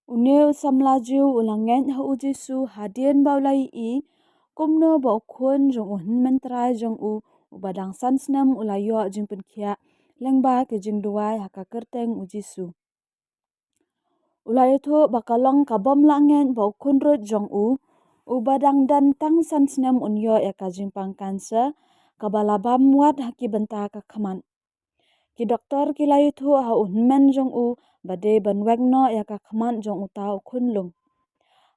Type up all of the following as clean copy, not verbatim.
Uneu samlajiu ulangen ha ujisu hadien baulai I kumno ba ukhun jong mentrai jong ubadang san snam ulayo jingpen kia lengba ke jingduai haka kerteng ujisu. Ulayo tho bakalong kabom langen ba ukhun rut jong ubadang dan tang san snam unyo ya ka jingpang kansa kabalabam wat haki benta ka khaman. Ki doktor ki layu tho ha men jong bade banwek no ya ka khaman jong uta ukhun lung.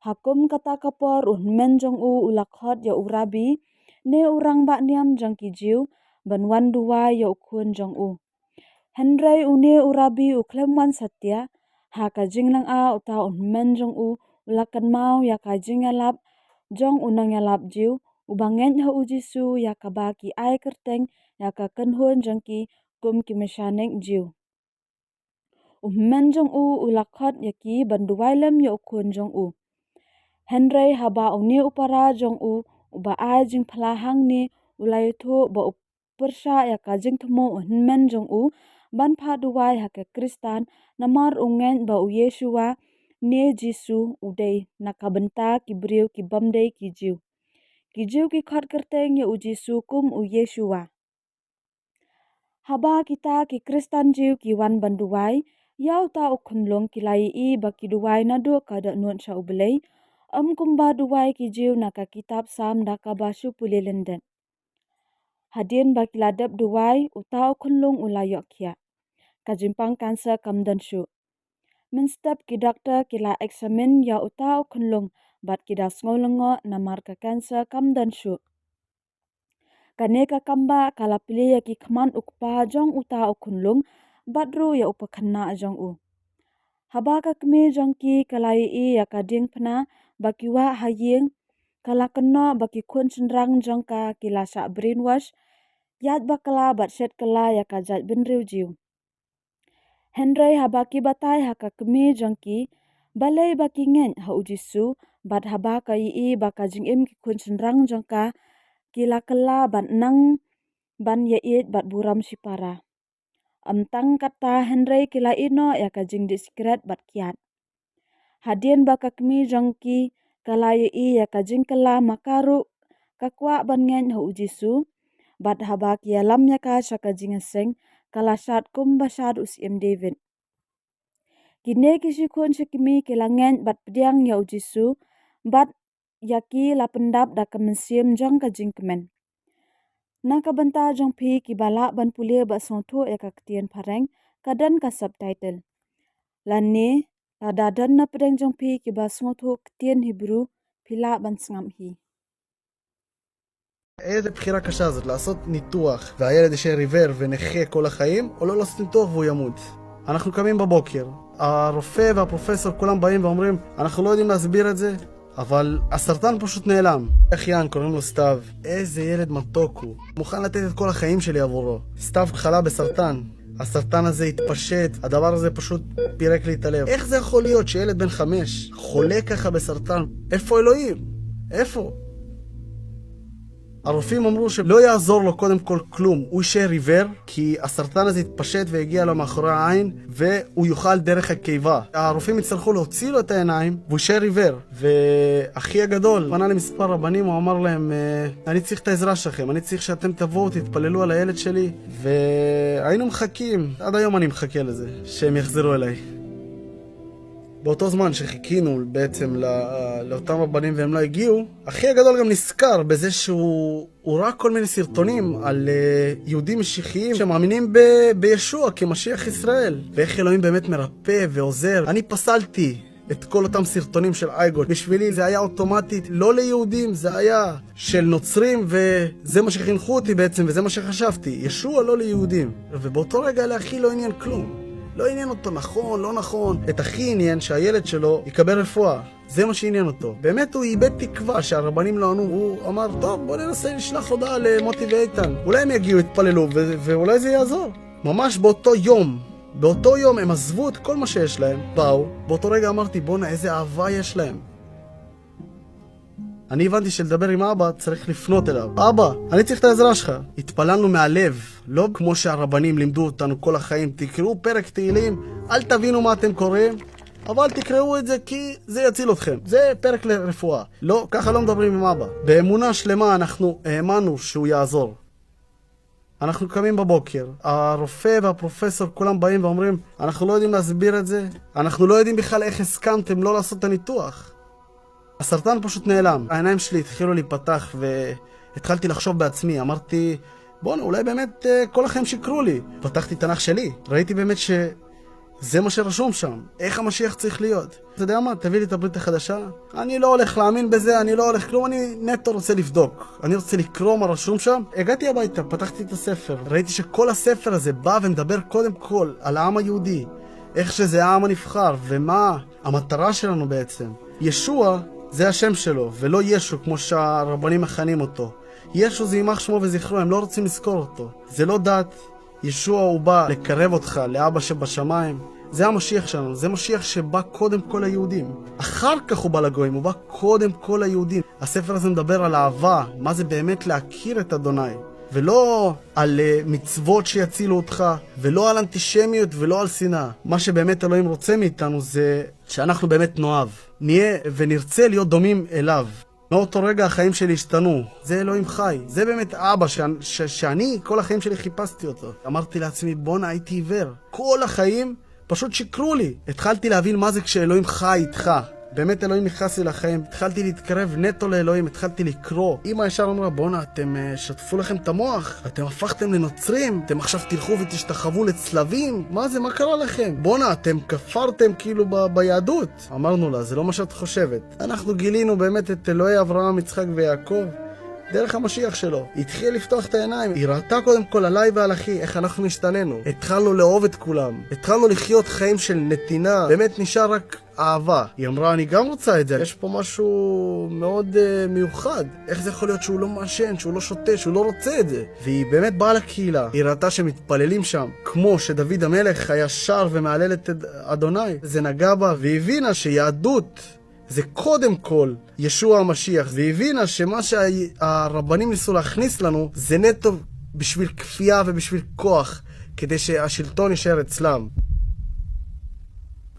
Hakum kata kapor men jong ulakhot ya urabi ne urang ba niam jong ki jiu banwan duwa ya ukhun jong Henry une urabi uklemwan satya ha ka jinglang uta men jong ulakan mau ya ka jingalap jong unang yalap jiu ubangen ha ujisu ya ka ba ki ai kerteng ya ka kenhun jong ki kum ki meshanek jiu. Men jong ulakhot ya ki banduwai lem ya ukhun jong Henry haba une upara jong uba ai jing phalahang ni ulay tho ba upersha ya ka jing thmo men jong ban pha duwai ha ka Kristan namar ungen ba Yeshua ne Jisu udai nakabenta ki briu ki bamdei ki jiu ki khot kerteng ya Jisu kum Yeshua. Haba kita ki Kristan jiu ki wan banduwai yau ta ukhunlong ki lai I ba ki duwai nado kada nun sha ubelai kumba duwai ki jiu naka kitab sam daka basu pulilenden. Hadien ba ki ladap duwai uta ukhunlong ulayok kia. Kajimpang kansa kamdan shu. Menstep ki doktor ki la eksamen ya uta ukhunlong bat ki das ngolongo namar ka kansa kamdan shu. Kaneka kamba kala pilih ya ki khaman ukpa jong uta ukhunlong badru ya upakhanna jong Haba ka kmi jong ki kalai ya ka ding phna bakiwa haying kala kenno baki khun senrang jong ka kila sa brainwash yat bakala bat set kala ya ka jat benriu jiu. Henry haba ki batai haka kmi jong ki balai baki ngen ha ujisu bat haba ka baka jing ki khun senrang jong ka kila kala bat nang ban ya bat buram sipara. Tang kata Henry kila ino ya ka jing diskret bat kiat. Hadien baka kmi jong ki kala ya ka jing kala makaru kakwa ban ngen ha ujisu bat haba kia lam ya ka shaka jing seng kala sat kum basad usim David. Kine kisi kun sikimi kila ngen bat pediang ya ujisu bat yaki lapendap da kemensim jong ka jing kemen. Naka benta jong pi ki bala ban pulia ba sonto ya ka ketien pareng kadan ka subtitle. Lani ladadan na pedeng jong pi ki ba sonto ketien Hebrew pila ban sngam hi. איזה בחירה קשה זאת, לעשות ניתוח והילד יישאר עיוור ונכה כל החיים, או לא לעשות ניתוח והוא ימות. אנחנו קמים בבוקר, הרופא והפרופסור כולם באים ואומרים, אנחנו לא יודעים להסביר את זה, אבל הסרטן פשוט נעלם. אחיין, קוראים לו סתיו, איזה ילד מתוק הוא. מוכן לתת את כל החיים שלי עבורו. סתיו חלה בסרטן, הסרטן הזה התפשט, הדבר הזה פשוט פירק לי את הלב. איך זה יכול להיות שילד בן 5 חולה ככה בסרטן? איפה אלוהים? איפה? הרופאים אמרו שלא יעזור לו קודם כל כלום, הוא יישאר עיוור, כי הסרטן הזה יתפשט והגיע לו מאחורי העין, והוא יוכל דרך הקיבה. הרופאים יצטרכו להוציא לו את העיניים, והוא יישאר עיוור. ואחי הגדול פנה למספר רבנים, הוא אמר להם, אני צריך את העזרה שלכם, אני צריך שאתם תבואו, תתפללו על הילד שלי, והיינו מחכים, עד היום אני מחכה לזה, שהם יחזרו אליי. באותו זמן שחיכינו בעצם לאותם רבנים והם לא הגיעו, אחי הגדול גם נזכר בזה שהוא ראה כל מיני סרטונים על יהודים משיחיים שמאמינים בישוע כמשיח ישראל, ואיך אלוהים באמת מרפא ועוזר. אני פסלתי את כל אותם סרטונים של אייגות. בשבילי זה היה אוטומטית לא ליהודים, זה היה של נוצרים, וזה מה שחינכו אותי בעצם, וזה מה שחשבתי, ישוע לא ליהודים. ובאותו רגע לאחי לא עניין כלום. לא עניין אותו נכון, לא נכון. את הכי עניין שהילד שלו יקבל רפואה. זה מה שעניין אותו. באמת הוא איבד תקווה שהרבנים לא ענו. הוא אמר, טוב, בוא ננסה לשלח הודעה למוטי ואיתן. אולי הם יגיעו, יתפללו, ואולי זה יעזור. ממש באותו יום הם עזבו את כל מה שיש להם. באו, באותו רגע אמרתי, בונה, איזה אהבה יש להם. אני הבנתי שלדבר עם אבא צריך לפנות אליו. אבא, אני צריך את העזרה שלך. התפללנו מהלב, לא כמו שהרבנים לימדו אותנו כל החיים. תקראו פרק תהילים, אל תבינו מה אתם קוראים, אבל תקראו את זה כי זה יציל אתכם. זה פרק לרפואה. לא, ככה לא מדברים עם אבא. באמונה שלמה אנחנו האמנו שהוא יעזור. אנחנו קמים בבוקר, הרופא והפרופסור כולם באים ואומרים, אנחנו לא יודעים להסביר את זה, אנחנו לא יודעים בכלל איך הסכמתם לא לעשות את הניתוח. הסרטן פשוט נעלם. העיניים שלי התחילו להיפתח והתחלתי לחשוב בעצמי. אמרתי, בוא'נה, אולי באמת כל החיים שיקרו לי. פתחתי תנ"ך שלי, ראיתי באמת שזה מה שרשום שם. איך המשיח צריך להיות? אתה יודע מה? תביא לי את הברית החדשה. אני לא הולך להאמין בזה, אני לא הולך כלום, אני נטו רוצה לבדוק. אני רוצה לקרוא מה רשום שם. הגעתי הביתה, פתחתי את הספר. ראיתי שכל הספר הזה בא ומדבר קודם כל על העם היהודי. איך שזה העם הנבחר, ומה המטרה שלנו בעצם. ישוע זה השם שלו, ולא ישו כמו שהרבנים מכנים אותו. ישו זה יימח שמו וזכרו, הם לא רוצים לזכור אותו. זה לא דת. ישוע הוא בא לקרב אותך לאבא שבשמיים. זה המשיח שלנו, זה משיח שבא קודם כל ליהודים. אחר כך הוא בא לגויים, הוא בא קודם כל ליהודים. הספר הזה מדבר על אהבה, מה זה באמת להכיר את אדוני. ולא על מצוות שיצילו אותך, ולא על אנטישמיות ולא על שנאה. מה שבאמת אלוהים רוצה מאיתנו זה שאנחנו באמת נאהב. נהיה ונרצה להיות דומים אליו. מאותו רגע החיים שלי השתנו. זה אלוהים חי. זה באמת אבא שאני כל החיים שלי חיפשתי אותו. אמרתי לעצמי, בונה, הייתי עיוור. כל החיים פשוט שיקרו לי. התחלתי להבין מה זה כשאלוהים חי איתך. באמת אלוהים נכנס לי לחיים. התחלתי להתקרב נטו לאלוהים, התחלתי לקרוא. אמא ישר אמרה, בונה, אתם שטפו לכם את המוח. אתם הפכתם לנוצרים. אתם עכשיו תלכו ותשתחוו לצלבים. מה זה? מה קרה לכם? בונה, אתם כפרתם כאילו ביהדות. אמרנו לה, זה לא מה שאת חושבת. אנחנו גילינו באמת את אלוהי אברהם, יצחק ויעקב. דרך המשיח שלו. התחיל לפתוח את העיניים. היא ראתה קודם כל עליי ועל אחי, איך אנחנו השתננו. התחלנו לאהוב את כולם. התחלנו לחיות חיים של נתינה. באמת נשאר רק אהבה. היא אמרה, אני גם רוצה את זה. יש פה משהו מאוד מיוחד. איך זה יכול להיות שהוא לא מעשן, שהוא לא שותה, שהוא לא רוצה את זה? והיא באמת באה לקהילה. היא ראתה שמתפללים שם, כמו שדוד המלך היה שר ומעלל את אדוני. זה נגע בה, והיא הבינה שיהדות זה קודם כל ישוע המשיח, והבינה שמה שהרבנים ניסו להכניס לנו זה נטו בשביל כפייה ובשביל כוח, כדי שהשלטון יישאר אצלם.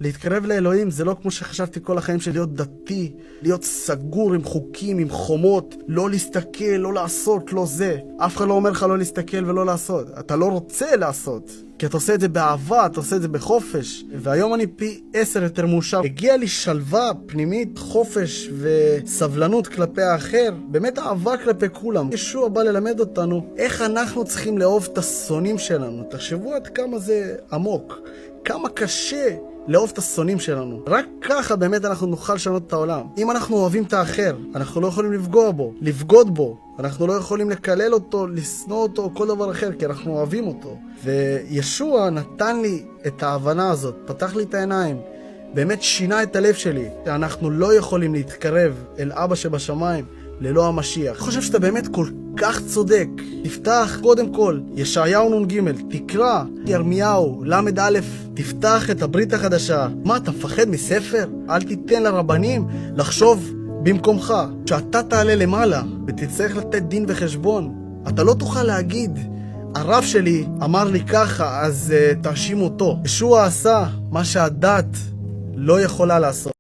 להתקרב לאלוהים זה לא כמו שחשבתי כל החיים שלי, להיות דתי, להיות סגור עם חוקים, עם חומות, לא להסתכל, לא לעשות, לא זה. אף אחד לא אומר לך לא להסתכל ולא לעשות. אתה לא רוצה לעשות, כי אתה עושה את זה באהבה, אתה עושה את זה בחופש. והיום אני פי 10 יותר מאושר. הגיע לי שלווה פנימית, חופש וסבלנות כלפי האחר. באמת אהבה כלפי כולם. ישוע בא ללמד אותנו איך אנחנו צריכים לאהוב את השונאים שלנו. תחשבו עד כמה זה עמוק, כמה קשה לאהוב את השונאים שלנו. רק ככה באמת אנחנו נוכל לשנות את העולם. אם אנחנו אוהבים את האחר, אנחנו לא יכולים לפגוע בו, לבגוד בו. אנחנו לא יכולים לקלל אותו, לשנוא אותו או כל דבר אחר, כי אנחנו אוהבים אותו. וישוע נתן לי את ההבנה הזאת, פתח לי את העיניים, באמת שינה את הלב שלי, שאנחנו לא יכולים להתקרב אל אבא שבשמיים ללא המשיח. אני חושב שאתה באמת כל כך צודק. תפתח קודם כל ישעיהו נ"ג, תקרא ירמיהו ל"א, תפתח את הברית החדשה. מה, אתה מפחד מספר? אל תיתן לרבנים לחשוב במקומך. שאתה תעלה למעלה ותצטרך לתת דין וחשבון, אתה לא תוכל להגיד, הרב שלי אמר לי ככה, אז תאשים אותו. ישוע עשה מה שהדת לא יכולה לעשות.